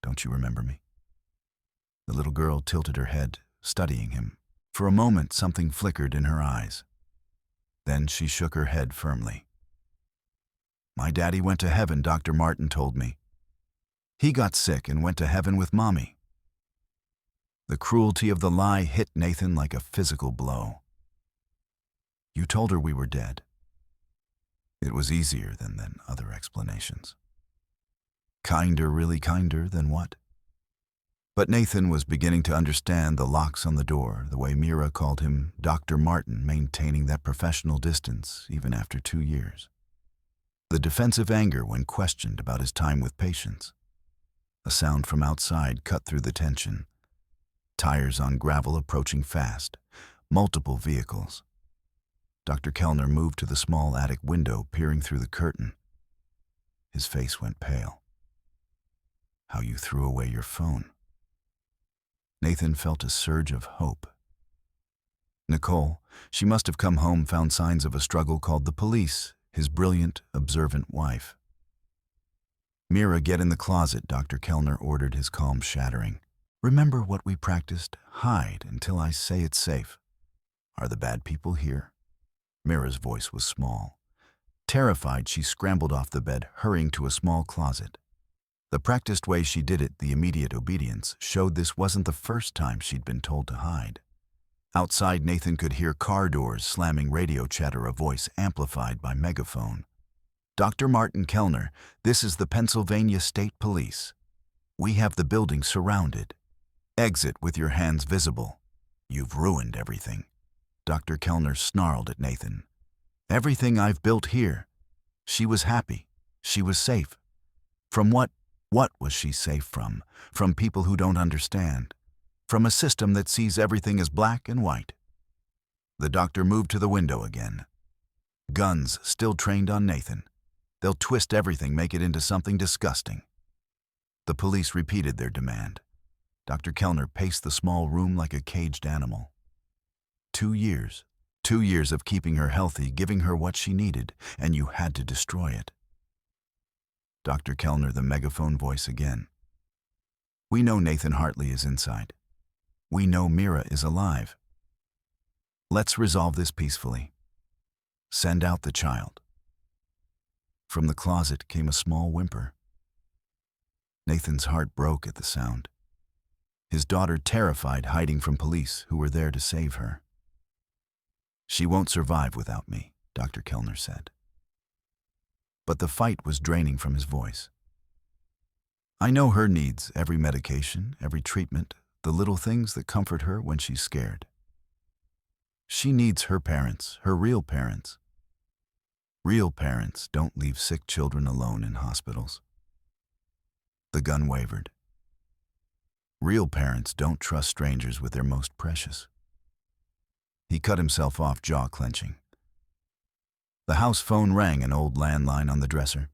Don't you remember me? The little girl tilted her head, studying him. For a moment, something flickered in her eyes. Then she shook her head firmly. My daddy went to heaven, Dr. Martin told me. He got sick and went to heaven with Mommy. The cruelty of the lie hit Nathan like a physical blow. You told her we were dead. It was easier than other explanations. Kinder, really kinder than what? But Nathan was beginning to understand the locks on the door, the way Mira called him Dr. Martin, maintaining that professional distance even after 2 years. The defensive anger when questioned about his time with patients. A sound from outside cut through the tension. Tires on gravel approaching fast. Multiple vehicles. Dr. Kellner moved to the small attic window, peering through the curtain. His face went pale. How you threw away your phone. Nathan felt a surge of hope. Nicole, she must have come home, found signs of a struggle, called the police, his brilliant, observant wife. Mira, get in the closet, Dr. Kellner ordered, his calm shattering. Remember what we practiced? Hide until I say it's safe. Are the bad people here? Mira's voice was small. Terrified, she scrambled off the bed, hurrying to a small closet. The practiced way she did it, the immediate obedience, showed this wasn't the first time she'd been told to hide. Outside, Nathan could hear car doors slamming, radio chatter, a voice amplified by megaphone. Dr. Martin Kellner, this is the Pennsylvania State Police. We have the building surrounded. Exit with your hands visible. You've ruined everything. Dr. Kellner snarled at Nathan. Everything I've built here. She was happy. She was safe. From what? What was she safe from? From people who don't understand. From a system that sees everything as black and white. The doctor moved to the window again. Guns still trained on Nathan. They'll twist everything, make it into something disgusting. The police repeated their demand. Dr. Kellner paced the small room like a caged animal. 2 years. 2 years of keeping her healthy, giving her what she needed, and you had to destroy it. Dr. Kellner, the megaphone voice again. We know Nathan Hartley is inside. We know Mira is alive. Let's resolve this peacefully. Send out the child. From the closet came a small whimper. Nathan's heart broke at the sound. His daughter, terrified, hiding from police who were there to save her. She won't survive without me, Dr. Kellner said. But the fight was draining from his voice. I know her needs, every medication, every treatment, the little things that comfort her when she's scared. She needs her parents, her real parents. Real parents don't leave sick children alone in hospitals. The gun wavered. Real parents don't trust strangers with their most precious. He cut himself off, jaw clenching. The house phone rang, an old landline on the dresser.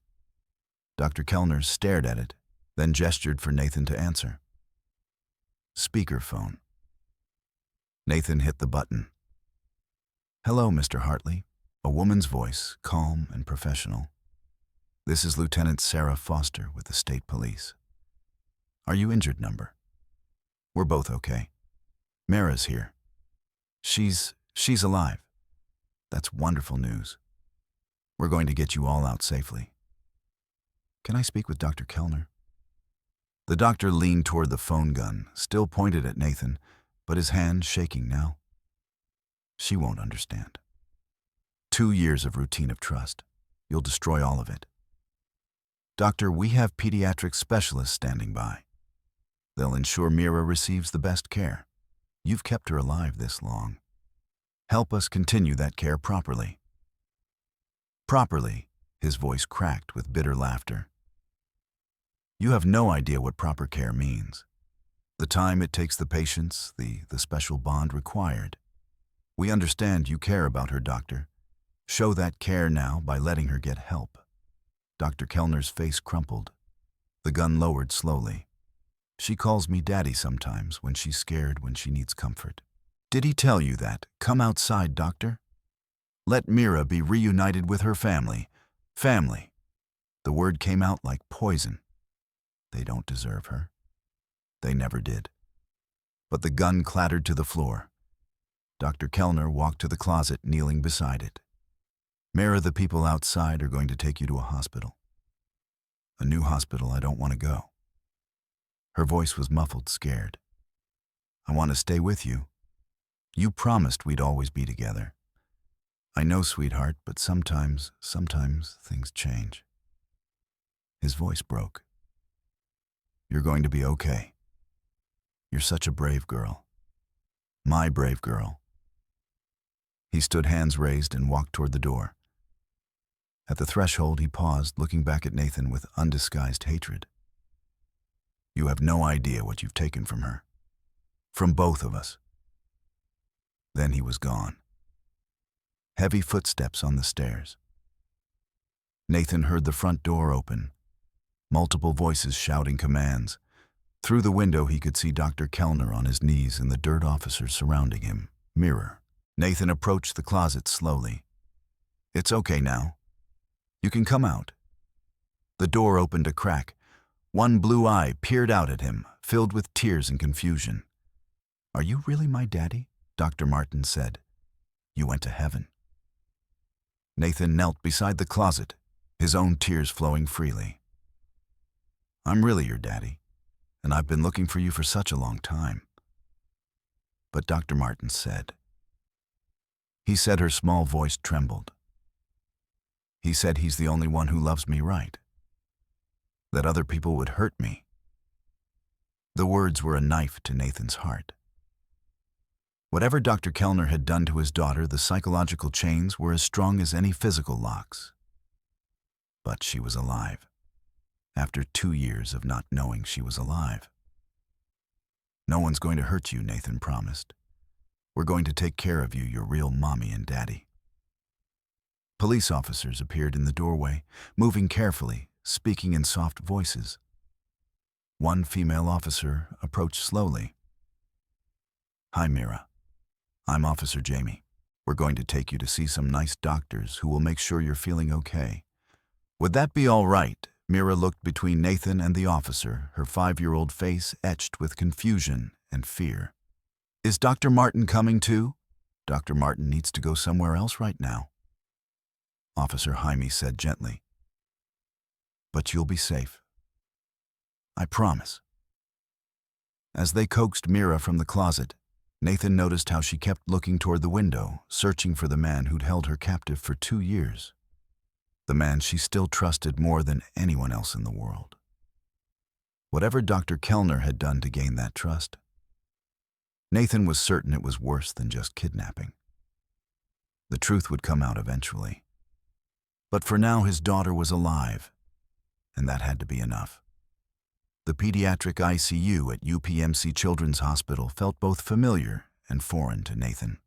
Dr. Kellner stared at it, then gestured for Nathan to answer. Speakerphone. Nathan hit the button. Hello, Mr. Hartley. A woman's voice, calm and professional. This is Lieutenant Sarah Foster with the State Police. Are you injured, number? We're both okay. Mara's here. She's alive. That's wonderful news. We're going to get you all out safely. Can I speak with Dr. Kellner? The doctor leaned toward the phone gun, still pointed at Nathan, but his hand shaking now. She won't understand. 2 years of routine of trust. You'll destroy all of it. Doctor, we have pediatric specialists standing by. They'll ensure Mira receives the best care. You've kept her alive this long. Help us continue that care properly. Properly, his voice cracked with bitter laughter. You have no idea what proper care means. The time it takes the patients, the special bond required. We understand you care about her, doctor. Show that care now by letting her get help. Dr. Kellner's face crumpled. The gun lowered slowly. She calls me Daddy sometimes when she's scared, when she needs comfort. Did he tell you that? Come outside, doctor. Let Mira be reunited with her family. Family. The word came out like poison. They don't deserve her. They never did. But the gun clattered to the floor. Dr. Kellner walked to the closet, kneeling beside it. Mira, the people outside are going to take you to a hospital. A new hospital I don't want to go. Her voice was muffled, scared. I want to stay with you. You promised we'd always be together. I know, sweetheart, but sometimes things change. His voice broke. You're going to be okay. You're such a brave girl. My brave girl. He stood, hands raised, and walked toward the door. At the threshold, he paused, looking back at Nathan with undisguised hatred. You have no idea what you've taken from her. From both of us. Then he was gone. Heavy footsteps on the stairs. Nathan heard the front door open. Multiple voices shouting commands. Through the window, he could see Dr. Kellner on his knees and the dirt officers surrounding him. Mirror. Nathan approached the closet slowly. It's okay now. You can come out. The door opened a crack. One blue eye peered out at him, filled with tears and confusion. Are you really my daddy? Dr. Martin said. You went to heaven. Nathan knelt beside the closet, his own tears flowing freely. I'm really your daddy, and I've been looking for you for such a long time. But Dr. Martin said. He said, her small voice trembled. He said he's the only one who loves me right. That other people would hurt me. The words were a knife to Nathan's heart. Whatever Dr. Kellner had done to his daughter, the psychological chains were as strong as any physical locks. But she was alive. After 2 years of not knowing she was alive. No one's going to hurt you, Nathan promised. We're going to take care of you, your real mommy and daddy. Police officers appeared in the doorway, moving carefully, speaking in soft voices. One female officer approached slowly. Hi, Mira. I'm Officer Jamie. We're going to take you to see some nice doctors who will make sure you're feeling okay. Would that be all right? Mira looked between Nathan and the officer, her 5-year-old face etched with confusion and fear. Is Dr. Martin coming too? Dr. Martin needs to go somewhere else right now. Officer Jaime said gently. But you'll be safe. I promise. As they coaxed Mira from the closet, Nathan noticed how she kept looking toward the window, searching for the man who'd held her captive for 2 years. The man she still trusted more than anyone else in the world. Whatever Dr. Kellner had done to gain that trust, Nathan was certain it was worse than just kidnapping. The truth would come out eventually. But for now, his daughter was alive, and that had to be enough. The pediatric ICU at UPMC Children's Hospital felt both familiar and foreign to Nathan.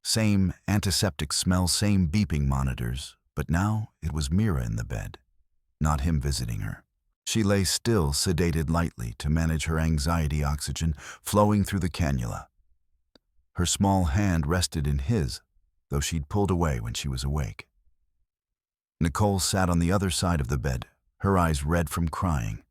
Same antiseptic smell, same beeping monitors, but now it was Mira in the bed, not him visiting her. She lay still, sedated lightly to manage her anxiety, oxygen flowing through the cannula. Her small hand rested in his, though she'd pulled away when she was awake. Nicole sat on the other side of the bed, her eyes red from crying.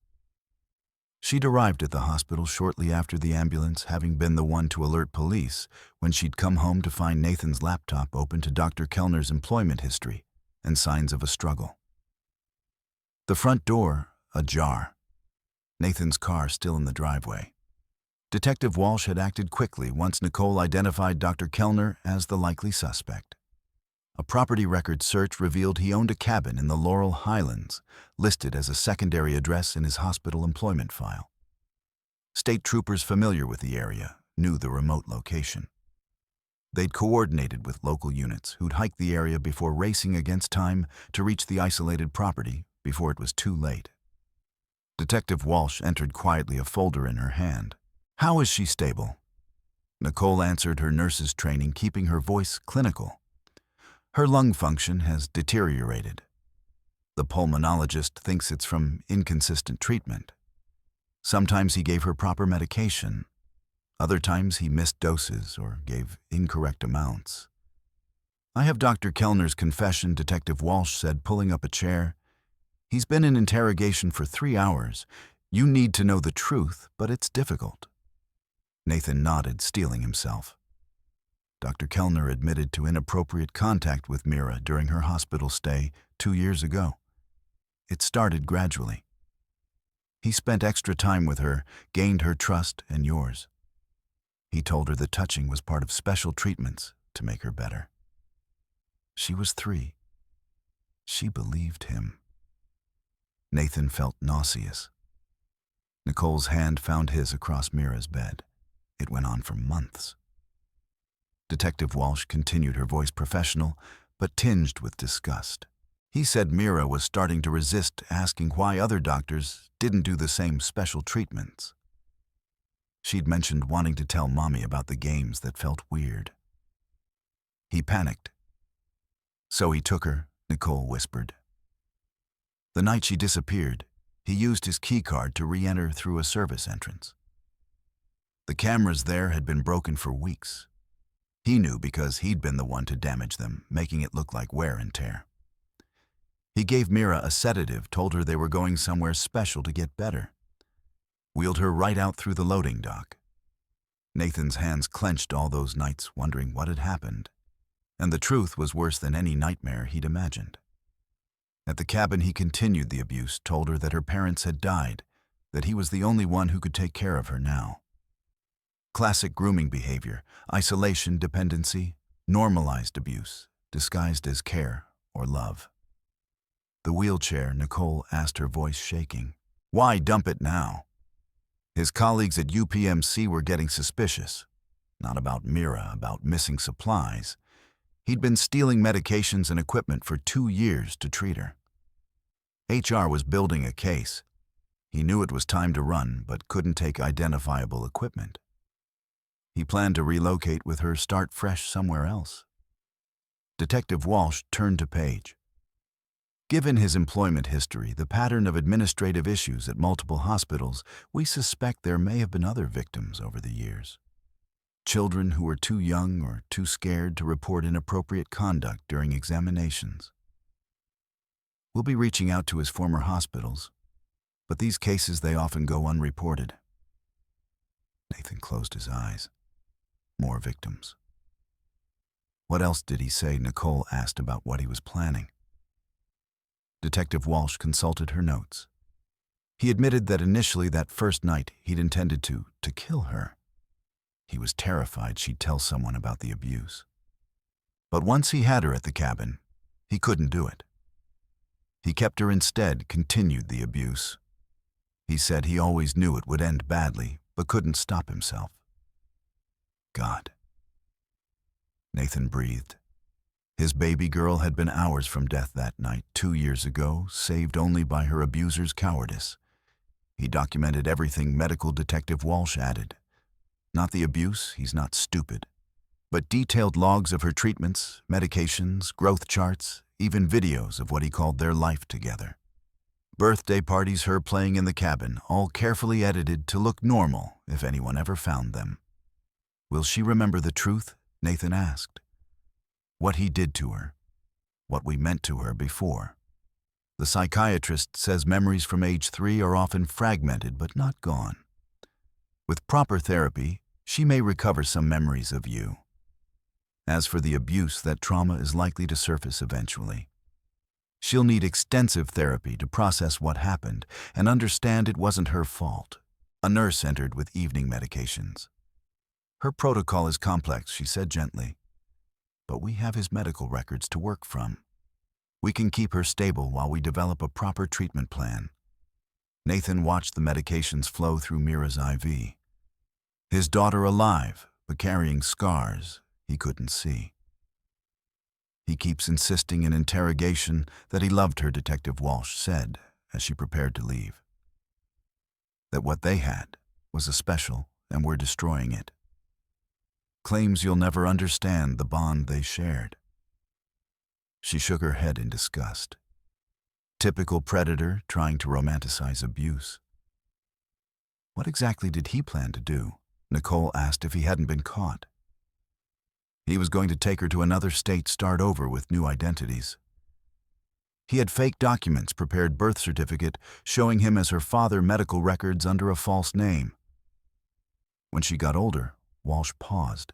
She'd arrived at the hospital shortly after the ambulance, having been the one to alert police when she'd come home to find Nathan's laptop open to Dr. Kellner's employment history and signs of a struggle. The front door ajar. Nathan's car still in the driveway. Detective Walsh had acted quickly once Nicole identified Dr. Kellner as the likely suspect. A property record search revealed he owned a cabin in the Laurel Highlands, listed as a secondary address in his hospital employment file. State troopers familiar with the area knew the remote location. They'd coordinated with local units who'd hiked the area before racing against time to reach the isolated property before it was too late. Detective Walsh entered quietly, a folder in her hand. "How is she stable?" Nicole answered, her nurse's training keeping her voice clinical. "Her lung function has deteriorated. The pulmonologist thinks it's from inconsistent treatment. Sometimes he gave her proper medication. Other times he missed doses or gave incorrect amounts." "I have Dr. Kellner's confession," Detective Walsh said, pulling up a chair. "He's been in interrogation for 3 hours. You need to know the truth, but it's difficult." Nathan nodded, steeling himself. Dr. Kellner admitted to inappropriate contact with Mira during her hospital stay 2 years ago. It started gradually. He spent extra time with her, gained her trust and yours. He told her the touching was part of special treatments to make her better. She was 3. She believed him. Nathan felt nauseous. Nicole's hand found his across Mira's bed. It went on for months. Detective Walsh continued, her voice professional, but tinged with disgust. He said Mira was starting to resist, asking why other doctors didn't do the same special treatments. She'd mentioned wanting to tell Mommy about the games that felt weird. He panicked. "So he took her," Nicole whispered. "The night she disappeared, he used his keycard to re-enter through a service entrance. The cameras there had been broken for weeks. He knew because he'd been the one to damage them, making it look like wear and tear. He gave Mira a sedative, told her they were going somewhere special to get better. Wheeled her right out through the loading dock. Nathan's hands clenched all those nights, wondering what had happened. And the truth was worse than any nightmare he'd imagined. At the cabin, he continued the abuse, told her that her parents had died, that he was the only one who could take care of her now. Classic grooming behavior, isolation, dependency, normalized abuse, disguised as care or love. The wheelchair, Nicole asked, her voice shaking. Why dump it now? His colleagues at UPMC were getting suspicious. Not about Mira, about missing supplies. He'd been stealing medications and equipment for 2 years to treat her. HR was building a case. He knew it was time to run, but couldn't take identifiable equipment. He planned to relocate with her, start fresh somewhere else. Detective Walsh turned to Paige. Given his employment history, the pattern of administrative issues at multiple hospitals, we suspect there may have been other victims over the years. Children who were too young or too scared to report inappropriate conduct during examinations. We'll be reaching out to his former hospitals, but these cases, they often go unreported. Nathan closed his eyes. More victims. What else did he say? Nicole asked about what he was planning. Detective Walsh consulted her notes. He admitted that initially that first night he'd intended to kill her. He was terrified she'd tell someone about the abuse. But once he had her at the cabin, he couldn't do it. He kept her instead, continued the abuse. He said he always knew it would end badly, but couldn't stop himself. God. Nathan breathed. His baby girl had been hours from death that night, 2 years ago, saved only by her abuser's cowardice. He documented everything medical detective Walsh added. Not the abuse, he's not stupid, but detailed logs of her treatments, medications, growth charts, even videos of what he called their life together. Birthday parties, her playing in the cabin, all carefully edited to look normal if anyone ever found them. Will she remember the truth? Nathan asked. What he did to her, what we meant to her before. The psychiatrist says memories from age 3 are often fragmented but not gone. With proper therapy, she may recover some memories of you. As for the abuse, that trauma is likely to surface eventually. She'll need extensive therapy to process what happened and understand it wasn't her fault. A nurse entered with evening medications. Her protocol is complex, she said gently. But we have his medical records to work from. We can keep her stable while we develop a proper treatment plan. Nathan watched the medications flow through Mira's IV. His daughter alive, but carrying scars, he couldn't see. "He keeps insisting in interrogation that he loved her," Detective Walsh said as she prepared to leave. "That what they had was a special and we're destroying it. Claims you'll never understand the bond they shared." She shook her head in disgust. Typical predator trying to romanticize abuse. What exactly did he plan to do? Nicole asked if he hadn't been caught. He was going to take her to another state, start over with new identities. He had fake documents, prepared birth certificate showing him as her father, medical records under a false name. When she got older, Walsh paused.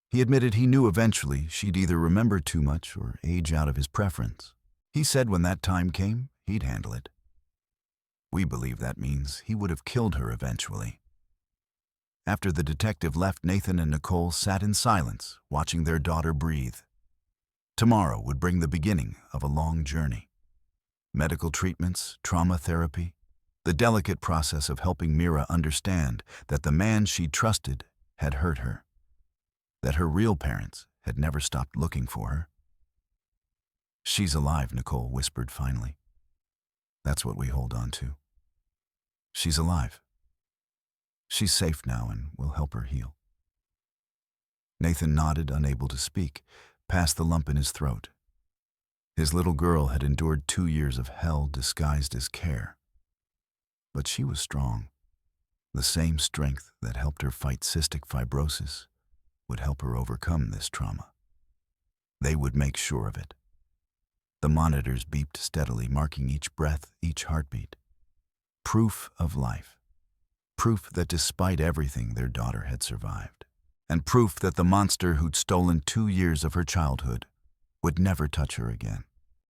He admitted he knew eventually she'd either remember too much or age out of his preference. He said when that time came, he'd handle it. We believe that means he would have killed her eventually. After the detective left, Nathan and Nicole sat in silence, watching their daughter breathe. Tomorrow would bring the beginning of a long journey. Medical treatments, trauma therapy, the delicate process of helping Mira understand that the man she trusted had hurt her, that her real parents had never stopped looking for her. "She's alive," Nicole whispered finally. "That's what we hold on to. She's alive. She's safe now and we'll help her heal." Nathan nodded, unable to speak, past the lump in his throat. His little girl had endured 2 years of hell disguised as care. But she was strong. The same strength that helped her fight cystic fibrosis would help her overcome this trauma. They would make sure of it. The monitors beeped steadily, marking each breath, each heartbeat. Proof of life. Proof that despite everything, their daughter had survived. And proof that the monster who'd stolen 2 years of her childhood would never touch her again.